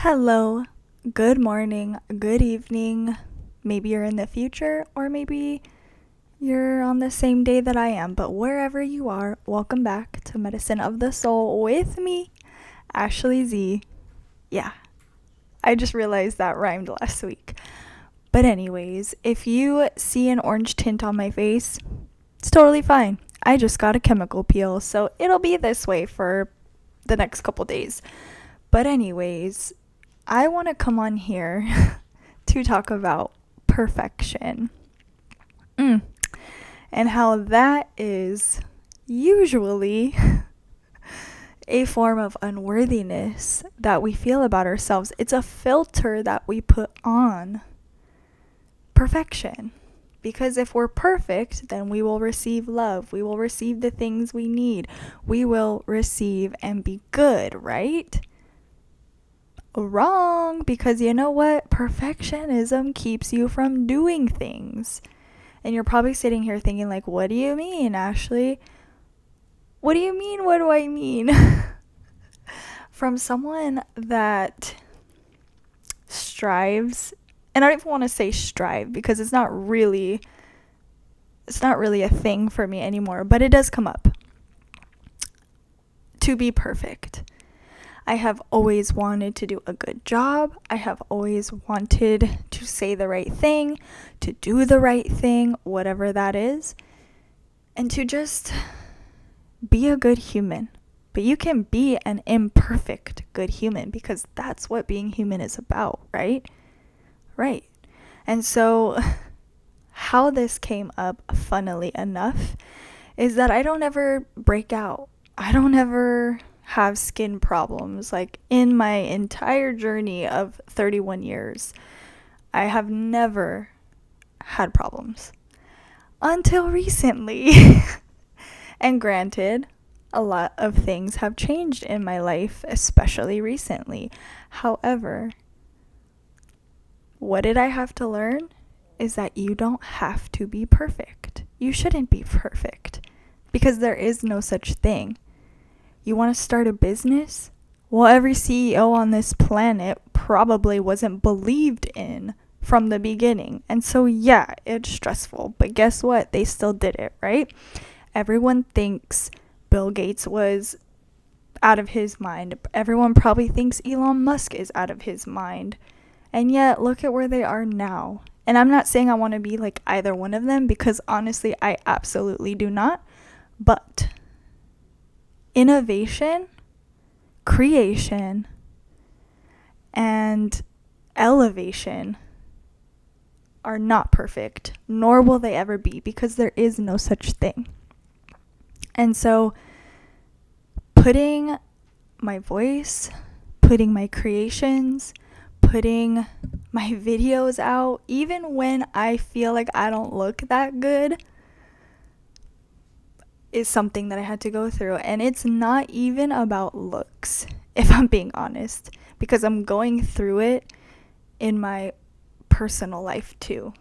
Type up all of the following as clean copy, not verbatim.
Hello, good morning, good evening. Maybe you're in the future, or maybe you're on the same day that I am, but wherever you are, welcome back to Medicine of the Soul with me, Ashley Z. Yeah, I just realized that rhymed last week. But, anyways, if you see an orange tint on my face, it's totally fine. I just got a chemical peel, so it'll be this way for the next couple days. But, anyways, I want to come on here to talk about perfection. And how that is usually a form of unworthiness that we feel about ourselves. It's a filter that we put on perfection. Because if we're perfect, then we will receive love. We will receive the things we need. We will receive and be good, right? Wrong, because you know what? Perfectionism keeps you from doing things. And you're probably sitting here thinking like, what do you mean, Ashley? What do you mean? What do I mean? From someone that strives, and I don't even want to say strive because it's not really a thing for me anymore, but it does come up. To be perfect. I have always wanted to do a good job. I have always wanted to say the right thing, to do the right thing, whatever that is, and to just be a good human. But you can be an imperfect good human because that's what being human is about, right? Right. And so how this came up, funnily enough, is that I don't ever break out. I don't ever have skin problems. Like in my entire journey of 31 years, I have never had problems until recently. And granted, a lot of things have changed in my life, especially recently. However, what did I have to learn is that you don't have to be perfect. You shouldn't be perfect because there is no such thing. You want to start a business? Well, every CEO on this planet probably wasn't believed in from the beginning. And so, yeah, it's stressful. But guess what? They still did it, right? Everyone thinks Bill Gates was out of his mind. Everyone probably thinks Elon Musk is out of his mind. And yet, look at where they are now. And I'm not saying I want to be like either one of them because honestly, I absolutely do not. But innovation, creation, and elevation are not perfect, nor will they ever be, because there is no such thing. And so, putting my voice, putting my creations, putting my videos out, even when I feel like I don't look that good, is something that I had to go through. And it's not even about looks, if I'm being honest, because I'm going through it in my personal life too.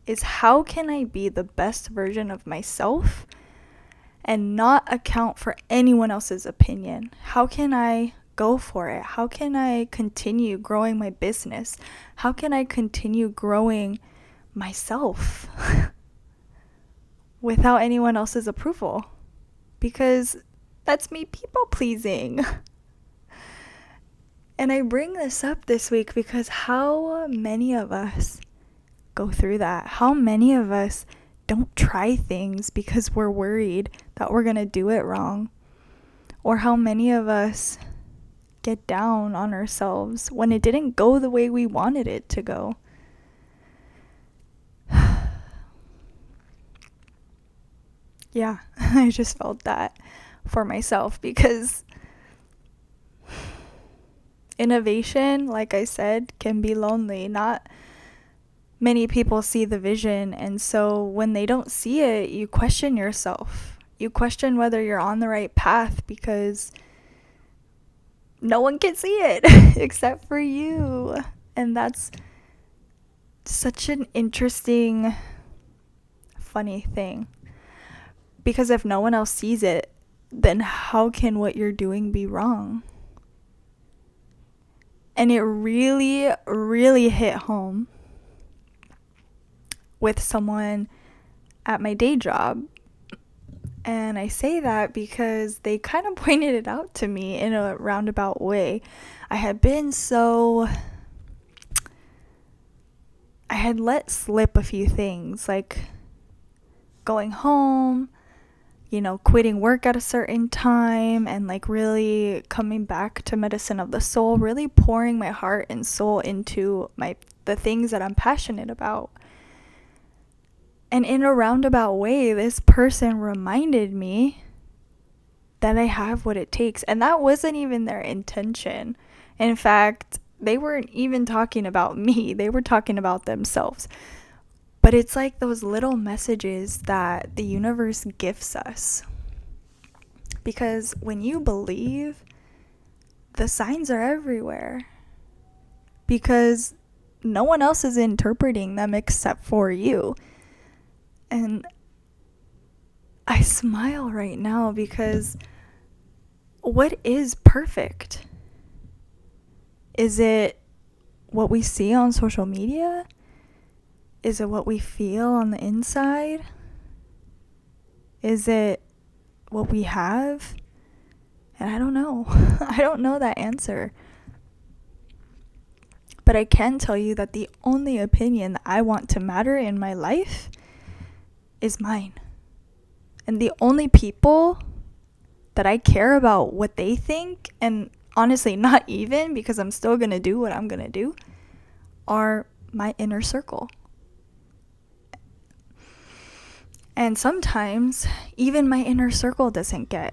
Is how can I be the best version of myself and not account for anyone else's opinion? How can I go for it? How can I continue growing my business? How can I continue growing myself without anyone else's approval? Because that's me people pleasing. And I bring this up this week because how many of us go through that? How many of us don't try things because we're worried that we're going to do it wrong? Or how many of us get down on ourselves when it didn't go the way we wanted it to go? Yeah, I just felt that for myself because innovation, like I said, can be lonely. Not many people see the vision, and so when they don't see it, you question yourself. You question whether you're on the right path because no one can see it except for you. And that's such an interesting, funny thing. Because if no one else sees it, then how can what you're doing be wrong? And it really, really hit home with someone at my day job. And I say that because they kind of pointed it out to me in a roundabout way. I had let slip a few things, like going home, quitting work at a certain time, and like really coming back to medicine of the soul, really pouring my heart and soul into the things that I'm passionate about. And in a roundabout way, this person reminded me that I have what it takes. And that wasn't even their intention. In fact, they weren't even talking about me. They were talking about themselves. But it's like those little messages that the universe gifts us. Because when you believe, the signs are everywhere. Because no one else is interpreting them except for you. And I smile right now because what is perfect? Is it what we see on social media? Is it what we feel on the inside? Is it what we have? And I don't know. I don't know that answer. But I can tell you that the only opinion that I want to matter in my life is mine. And the only people that I care about what they think, and honestly not even, because I'm still going to do what I'm going to do, are my inner circle. And sometimes even my inner circle doesn't get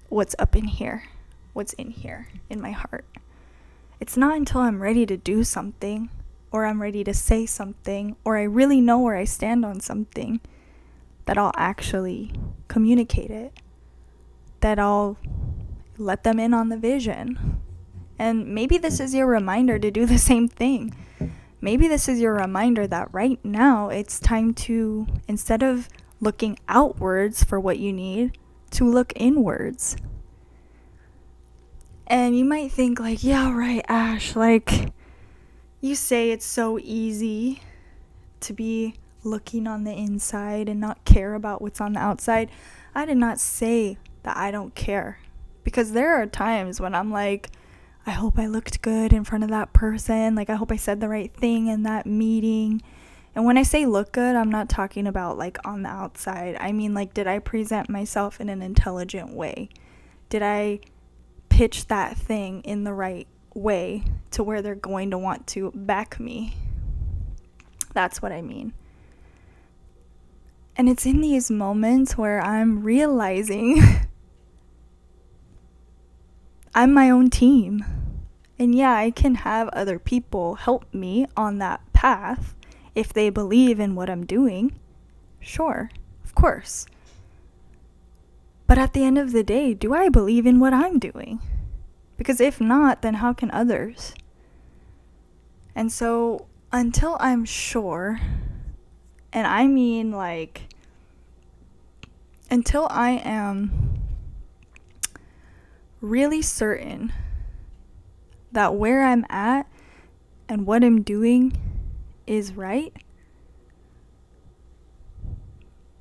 what's up in here, what's in here in my heart. It's not until I'm ready to do something, or I'm ready to say something, or I really know where I stand on something, that I'll actually communicate it, that I'll let them in on the vision. And maybe this is your reminder to do the same thing. Maybe this is your reminder that right now it's time to, instead of looking outwards for what you need, to look inwards. And you might think like, yeah, right, Ash, like you say it's so easy to be looking on the inside and not care about what's on the outside. I did not say that I don't care, because there are times when I'm like, I hope I looked good in front of that person, like I hope I said the right thing in that meeting. And when I say look good, I'm not talking about like on the outside. I mean, like, did I present myself in an intelligent way? Did I pitch that thing in the right way to where they're going to want to back me? That's what I mean. And it's in these moments where I'm realizing I'm my own team. And yeah, I can have other people help me on that path if they believe in what I'm doing. Sure, of course. But at the end of the day, do I believe in what I'm doing? Because if not, then how can others? And so until I'm sure, and I mean like, until I am really certain that where I'm at and what I'm doing is right,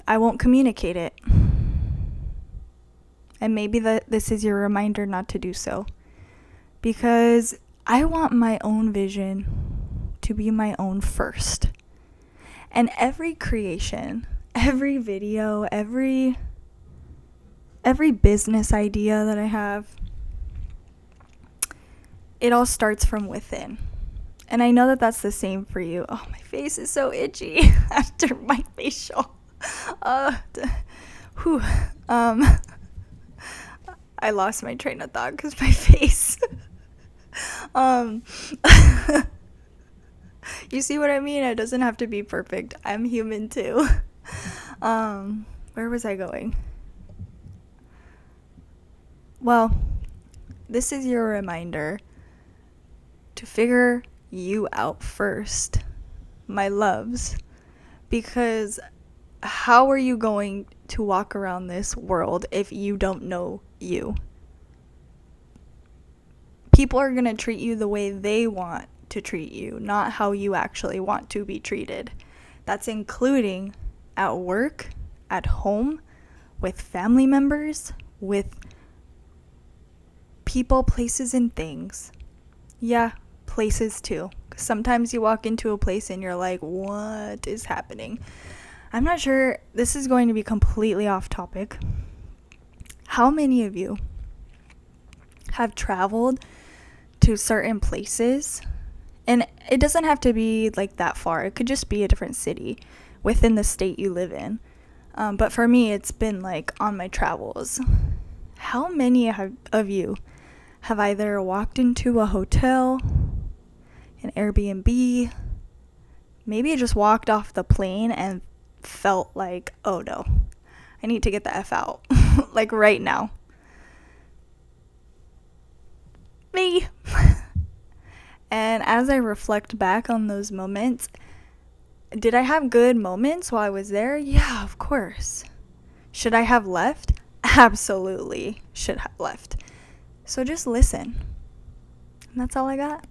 I won't communicate it. And maybe this is your reminder not to do so. Because I want my own vision to be my own first. And every creation, every video, every business idea that I have, it all starts from within. And I know that that's the same for you. Oh, my face is so itchy after my facial. I lost my train of thought because my face. You see what I mean? It doesn't have to be perfect. I'm human too. Where was I going? Well, this is your reminder to figure you out first, my loves. Because how are you going to walk around this world if you don't know you? People are going to treat you the way they want to treat you, not how you actually want to be treated. That's including at work, at home, with family members, with people, places, and things. Yeah, places too. Sometimes you walk into a place and you're like, what is happening? I'm not sure. This is going to be completely off topic. How many of you have traveled to certain places? And it doesn't have to be like that far. It could just be a different city within the state you live in. But for me, it's been like on my travels. How many of you have either walked into a hotel, an Airbnb, maybe just walked off the plane and felt like, oh no, I need to get the F out, like right now? Me. And as I reflect back on those moments, did I have good moments while I was there? Yeah, of course. Should I have left? Absolutely should have left. So just listen. And that's all I got.